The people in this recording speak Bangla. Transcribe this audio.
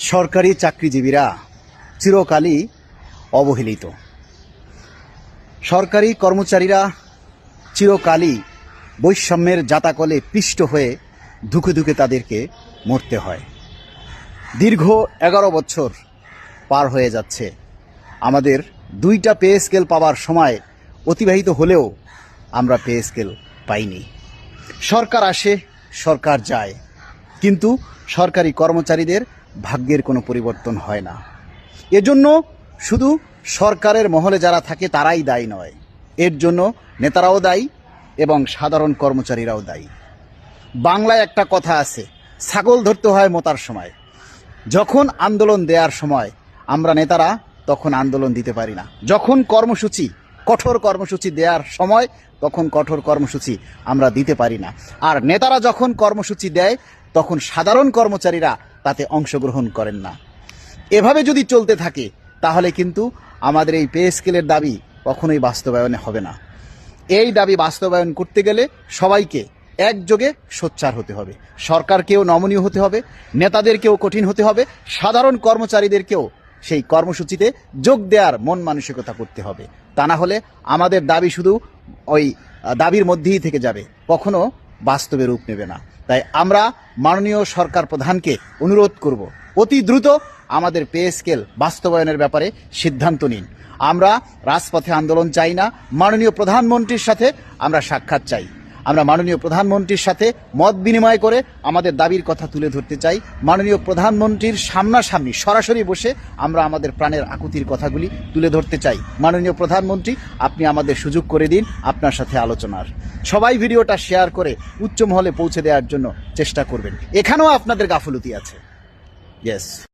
সরকারি চাকরিজীবীরা চিরকালই অবহেলিত। সরকারি কর্মচারীরা চিরকালই বৈষম্যের জাতাকলে পিষ্ট হয়ে ধুকে ধুকে তাদেরকে মরতে হয়। দীর্ঘ 11 বছর পার হয়ে যাচ্ছে, আমাদের 2টা পে স্কেল পাওয়ার সময় অতিবাহিত হলেও আমরা পে স্কেল পাইনি। সরকার আসে, সরকার যায়, কিন্তু সরকারি কর্মচারীদের ভাগ্যের কোনো পরিবর্তন হয় না। এজন্য শুধু সরকারের মহলে যারা থাকে তারাই দায়ী নয়, এর জন্য নেতারাও দায়ী এবং সাধারণ কর্মচারীরাও দায়ী। বাংলায় একটা কথা আছে, ছাগল ধরতে হয় মোতার সময়। যখন আন্দোলন দেওয়ার সময় আমরা নেতারা তখন আন্দোলন দিতে পারি না। যখন কর্মসূচি, কঠোর কর্মসূচি দেওয়ার সময় তখন কঠোর কর্মসূচি আমরা দিতে পারি না। আর নেতারা যখন কর্মসূচি দেয় তখন সাধারণ কর্মচারীরা তাতে অংশগ্রহণ করেন না। এভাবে যদি চলতে থাকে তাহলে কিন্তু আমাদের এই পে স্কেলের দাবি কখনোই বাস্তবায়নে হবে না। এই দাবি বাস্তবায়ন করতে গেলে সবাইকে একযোগে সোচ্চার হতে হবে। সরকারকেও নমনীয় হতে হবে, নেতাদেরকেও কঠিন হতে হবে, সাধারণ কর্মচারীদেরকেও সেই কর্মসূচিতে যোগ দেওয়ার মন মানসিকতা করতে হবে। তা না হলে আমাদের দাবি শুধু ওই দাবির মধ্যেই থেকে যাবে, কখনো বাস্তবে রূপ নেবে না। তাই আমরা মাননীয় সরকার প্রধানকে অনুরোধ করব, অতি দ্রুত আমাদের পে স্কেল বাস্তবায়নের ব্যাপারে সিদ্ধান্ত নিন। আমরা রাজপথে আন্দোলন চাই না, মাননীয় প্রধানমন্ত্রীর সাথে আমরা সাক্ষাৎ চাই। আমরা মাননীয় প্রধানমন্ত্রীর সাথে মত বিনিময় করে আমাদের দাবির কথা তুলে ধরতে চাই। মাননীয় প্রধানমন্ত্রীর সামনাসামনি সরাসরি বসে আমরা আমাদের প্রাণের আকুতির কথাগুলি তুলে ধরতে চাই। মাননীয় প্রধানমন্ত্রী, আপনি আমাদের সুযোগ করে দিন আপনার সাথে আলোচনার। সবাই ভিডিওটা শেয়ার করে উচ্চ মহলে পৌঁছে দেওয়ার জন্য চেষ্টা করবেন। এখানেও আপনাদের গাফলতি আছে। ইয়েস।